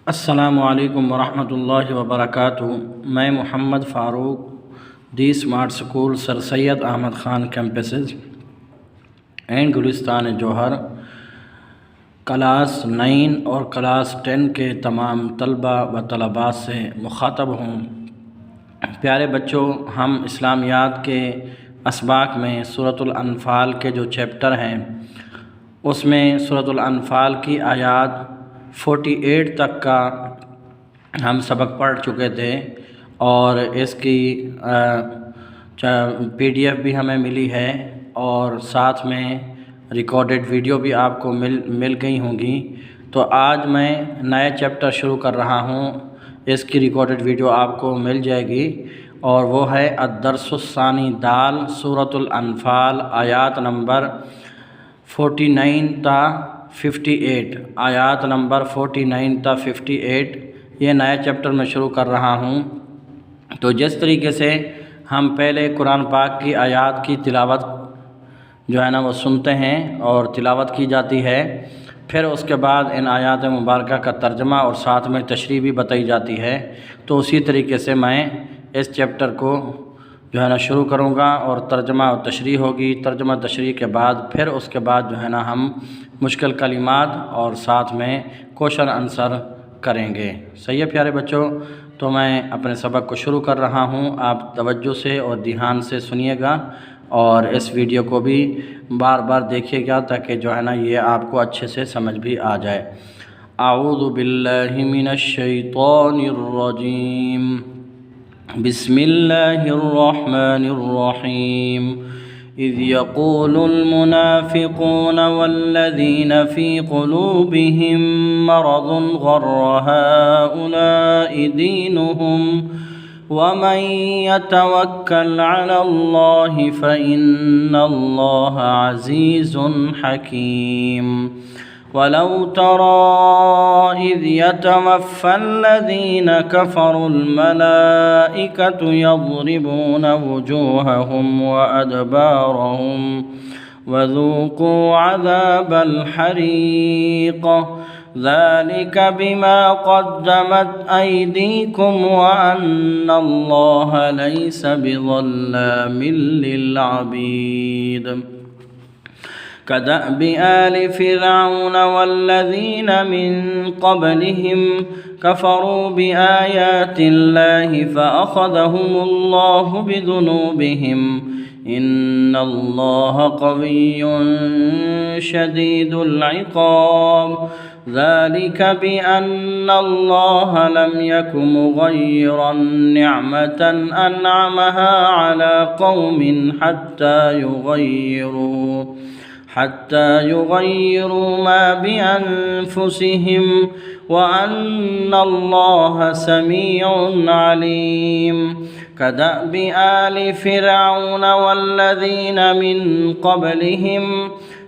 السلام علیکم ورحمۃ اللہ وبرکاتہ۔ میں Muhammad Farooq, the smart school sir Syed Ahmed Khan campuses and Gulistan Johar class 9 اور کلاس 10 کے تمام طلبہ و طلبات سے مخاطب ہوں۔ پیارے بچوں، ہم اسلامیات کے اسباق میں سورۃ الانفال کے جو چیپٹر ہیں اس میں سورۃ الانفال کی آیات 48 تک کا ہم سبق پڑھ چکے تھے، اور اس کی PDF بھی ہمیں ملی ہے، اور ساتھ میں ریکارڈڈ ویڈیو بھی آپ کو مل گئی ہوں گی۔ تو آج میں نئے چیپٹر شروع کر رہا ہوں، اس کی ریکارڈڈ ویڈیو آپ کو مل جائے گی، اور وہ ہے الدرس الثانی دال سورۃ الانفال آیات نمبر 49 تا 58، آیات نمبر 49 تا 58 یہ نئے چیپٹر میں شروع کر رہا ہوں۔ تو جس طریقے سے ہم پہلے قرآن پاک کی آیات کی تلاوت جو ہے نا وہ سنتے ہیں اور تلاوت کی جاتی ہے، پھر اس کے بعد ان آیات مبارکہ کا ترجمہ اور ساتھ میں تشریح بھی بتائی جاتی ہے، تو اسی طریقے سے میں اس چیپٹر کو جو ہے نا شروع کروں گا، اور ترجمہ اور تشریح ہوگی۔ ترجمہ تشریح کے بعد پھر اس کے بعد جو ہے نا ہم مشکل کلمات اور ساتھ میں کوشچن آنسر کریں گے۔ صحیح ہے پیارے بچوں؟ تو میں اپنے سبق کو شروع کر رہا ہوں، آپ توجہ سے اور دھیان سے سنیے گا، اور اس ویڈیو کو بھی بار بار دیکھیے گا تاکہ جو ہے نا یہ آپ کو اچھے سے سمجھ بھی آ جائے۔ اعوذ باللہ من الشیطان الرجیم، بسم اللہ الرحمن الرحیم۔ اذ يقول المنافقون والذین فی قلوبهم مرض غر هؤلاء دینهم ومن يتوکل علی اللہ فإن اللہ عزیز حکیم۔ ولو ترى إذ يتوفى الذين كفروا الملائكة يضربون وجوههم وأدبارهم وذوقوا عذاب الحريق ذلك بما قدمت أيديكم وأن الله ليس بظلام للعبيد۔ كدأب آل فرعون والذين من قبلهم كفروا بآيات الله فأخذهم الله بذنوبهم إن الله قوي شديد العقاب۔ ذلك بأن الله لم يكن مغيرا نعمة أنعمها على قوم حتى يغيروا ما بأنفسهم وأن الله سميع عليم۔ كدأب آل فرعون والذين من قبلهم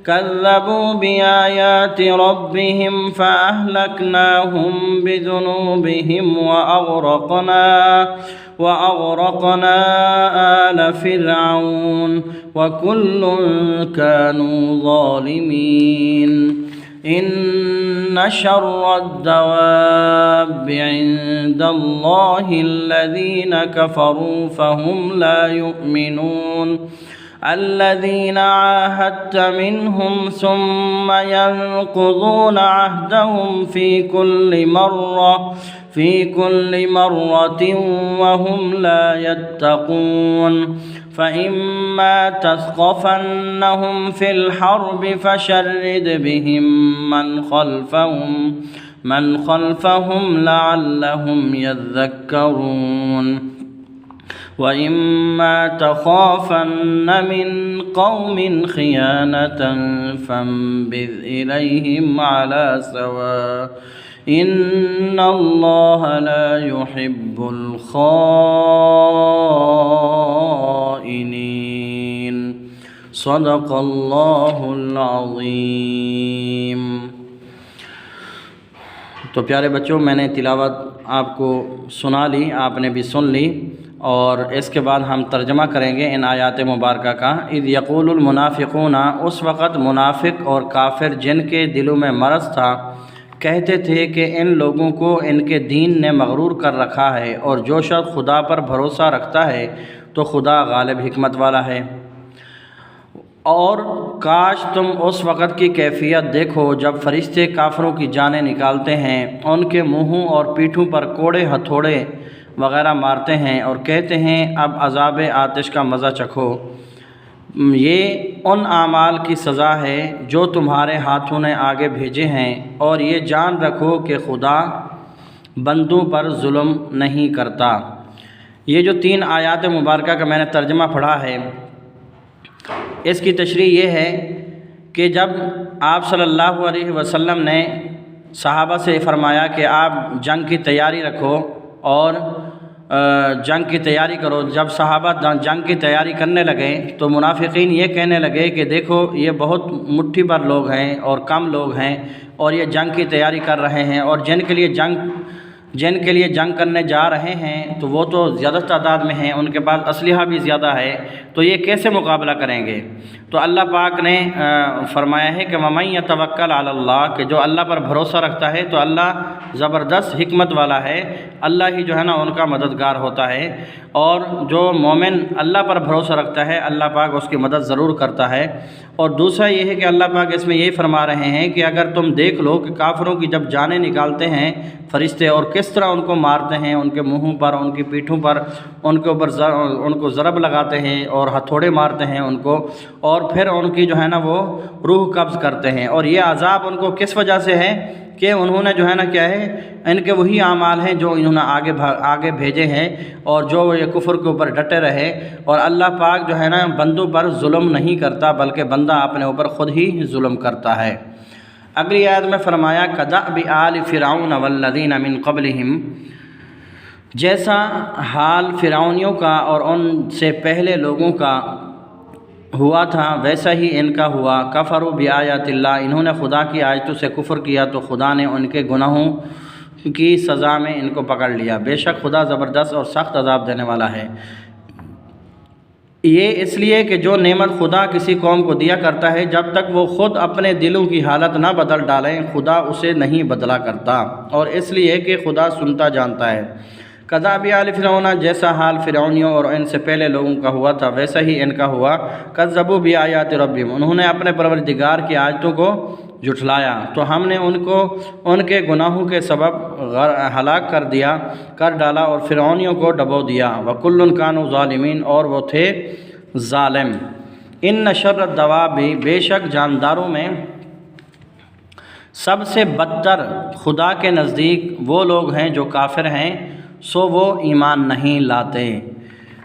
كذبوا بآيات ربهم فأهلكناهم بذنوبهم وأغرقنا آل فرعون وكل كانوا ظالمين۔ إن شر الدواب عند الله الذين كفروا فهم لا يؤمنون، الذين عاهدت منهم ثم ينقضون عهدهم في كل مرة وهم لا يتقون۔ فإما تثقفنهم في الحرب فشرد بهم من خلفهم لعلهم يذكرون، وإما تخافن من قوم خيانة فانبذ إليهم على سواء إن الله لا يحب الخائنين۔ صدق اللہ العظیم۔ تو پیارے بچوں، میں نے تلاوت آپ کو سنا لی، آپ نے بھی سن لی، اور اس کے بعد ہم ترجمہ کریں گے ان آیات مبارکہ کا۔ اذ یقول المنافقون، اس وقت منافق اور کافر جن کے دلوں میں مرض تھا، کہتے تھے کہ ان لوگوں کو ان کے دین نے مغرور کر رکھا ہے، اور جو شخص خدا پر بھروسہ رکھتا ہے تو خدا غالب حکمت والا ہے۔ اور کاش تم اس وقت کی کیفیت دیکھو جب فرشتے کافروں کی جانیں نکالتے ہیں، ان کے منہوں اور پیٹھوں پر کوڑے ہتھوڑے وغیرہ مارتے ہیں اور کہتے ہیں اب عذاب آتش کا مزہ چکھو۔ یہ ان اعمال کی سزا ہے جو تمہارے ہاتھوں نے آگے بھیجے ہیں، اور یہ جان رکھو کہ خدا بندوں پر ظلم نہیں کرتا۔ یہ جو 3 آیات مبارکہ کا میں نے ترجمہ پڑھا ہے، اس کی تشریح یہ ہے کہ جب آپ صلی اللہ علیہ وسلم نے صحابہ سے فرمایا کہ آپ جنگ کی تیاری رکھو اور جنگ کی تیاری کرو، جب صحابہ جنگ کی تیاری کرنے لگے تو منافقین یہ کہنے لگے کہ دیکھو یہ بہت مٹھی بھر لوگ ہیں اور کم لوگ ہیں، اور یہ جنگ کی تیاری کر رہے ہیں، اور جن کے لیے جنگ کرنے جا رہے ہیں تو وہ تو زیادہ تعداد میں ہیں، ان کے پاس اسلحہ بھی زیادہ ہے، تو یہ کیسے مقابلہ کریں گے؟ تو اللہ پاک نے فرمایا ہے کہ وَمَن يَتَوَكَّلْ عَلَى اللَّهِ، کہ جو اللہ پر بھروسہ رکھتا ہے تو اللہ زبردست حکمت والا ہے، اللہ ہی جو ہے نا ان کا مددگار ہوتا ہے۔ اور جو مومن اللہ پر بھروسہ رکھتا ہے اللہ پاک اس کی مدد ضرور کرتا ہے۔ اور دوسرا یہ ہے کہ اللہ پاک اس میں یہی فرما رہے ہیں کہ اگر تم دیکھ لو کہ کافروں کی جب جانیں نکالتے ہیں فرشتے اور کس طرح ان کو مارتے ہیں، ان کے منہوں پر، ان کی پیٹھوں پر، ان کے اوپر ان کو ضرب لگاتے ہیں اور ہتھوڑے مارتے ہیں ان کو، اور پھر ان کی جو ہے نا وہ روح قبض کرتے ہیں، اور یہ عذاب ان کو کس وجہ سے ہے کہ انہوں نے جو ہے نا کیا ہے، ان کے وہی اعمال ہیں جو انہوں نے آگے بھیجے ہیں، اور جو یہ کفر کے اوپر ڈٹے رہے۔ اور اللہ پاک جو ہے نا بندوں پر ظلم نہیں کرتا بلکہ بندہ اپنے اوپر خود ہی ظلم کرتا ہے۔ اگلی آیت میں فرمایا کدأب آل فرعون والذین من قبلہم، جیسا حال فرعونیوں کا اور ان سے پہلے لوگوں کا ہوا تھا ویسا ہی ان کا ہوا۔ کفروا بآیات اللہ، انہوں نے خدا کی آیتوں سے کفر کیا تو خدا نے ان کے گناہوں کی سزا میں ان کو پکڑ لیا، بے شک خدا زبردست اور سخت عذاب دینے والا ہے۔ یہ اس لیے کہ جو نعمت خدا کسی قوم کو دیا کرتا ہے جب تک وہ خود اپنے دلوں کی حالت نہ بدل ڈالیں خدا اسے نہیں بدلا کرتا، اور اس لیے کہ خدا سنتا جانتا ہے۔ کدأب آل فرعون، جیسا حال فرعونیوں اور ان سے پہلے لوگوں کا ہوا تھا ویسا ہی ان کا ہوا۔ کذبوا بآیات ربہم، انہوں نے اپنے پروردگار کی آیتوں کو جھٹلایا تو ہم نے ان کو ان کے گناہوں کے سبب ہلاک کر ڈالا اور فرعونیوں کو ڈبو دیا۔ وَكُلٌّ كَانُوا ظَالِمِينَ، اور وہ تھے ظالم۔ ان شر الدواب، بے شک جانداروں میں سب سے بدتر خدا کے نزدیک وہ لوگ ہیں جو کافر ہیں، سو وہ ایمان نہیں لاتے۔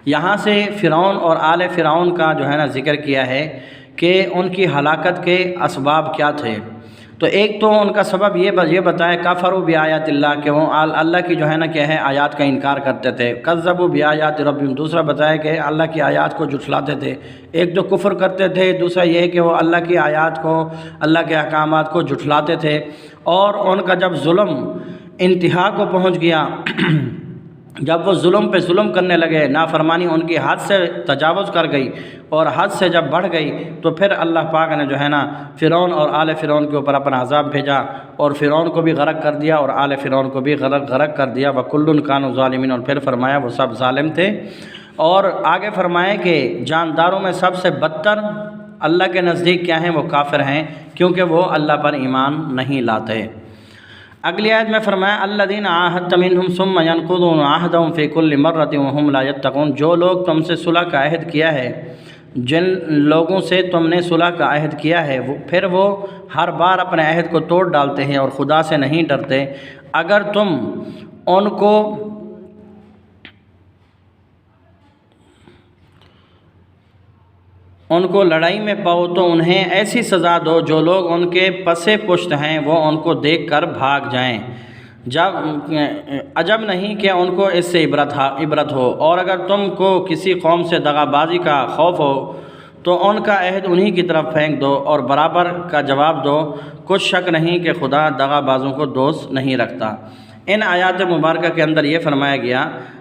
یہاں سے فرعون اور آل فرعون کا جو ہے نا ذکر کیا ہے کہ ان کی ہلاکت کے اسباب کیا تھے۔ تو ایک تو ان کا سبب یہ بتایا کفروا بآیات اللہ، کہ وہ اللہ کی جو ہے نا کیا ہے آیات کا انکار کرتے تھے۔ کذبوا بآیات ربہم، دوسرا بتایا کہ اللہ کی آیات کو جھٹلاتے تھے۔ ایک تو کفر کرتے تھے، دوسرا یہ ہے کہ وہ اللہ کی آیات کو، اللہ کے احکامات کو جھٹلاتے تھے۔ اور ان کا جب ظلم انتہا کو پہنچ گیا، جب وہ ظلم پہ ظلم کرنے لگے، نافرمانی ان کی حد سے تجاوز کر گئی اور حد سے جب بڑھ گئی، تو پھر اللہ پاک نے جو ہے نا فرعون اور آل فرعون کے اوپر اپنا عذاب بھیجا اور فرعون کو بھی غرق کر دیا اور آل فرعون کو بھی غرق کر دیا۔ وَكُلٌّ كَانُوا ظَالِمِينَ، اور پھر فرمایا وہ سب ظالم تھے۔ اور آگے فرمایا کہ جانداروں میں سب سے بدتر اللہ کے نزدیک کیا ہیں، وہ کافر ہیں، کیونکہ وہ اللہ پر ایمان نہیں لاتے۔ اگلی آیت میں فرمایا الذین عاہدت منہم ثم ینقضون عہدہم فی کل مرۃ وہم لا یتقون، جو لوگ تم سے صلح کا عہد کیا ہے، جن لوگوں سے تم نے صلح کا عہد کیا ہے پھر وہ ہر بار اپنے عہد کو توڑ ڈالتے ہیں اور خدا سے نہیں ڈرتے۔ اگر تم ان کو لڑائی میں پاؤ تو انہیں ایسی سزا دو جو لوگ ان کے پسے پشت ہیں وہ ان کو دیکھ کر بھاگ جائیں، عجب نہیں کہ ان کو اس سے عبرت ہو۔ اور اگر تم کو کسی قوم سے دغا بازی کا خوف ہو تو ان کا عہد انہی کی طرف پھینک دو اور برابر کا جواب دو، کچھ شک نہیں کہ خدا دغا بازوں کو دوست نہیں رکھتا۔ ان آیات مبارکہ کے اندر یہ فرمایا گیا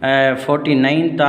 49 ta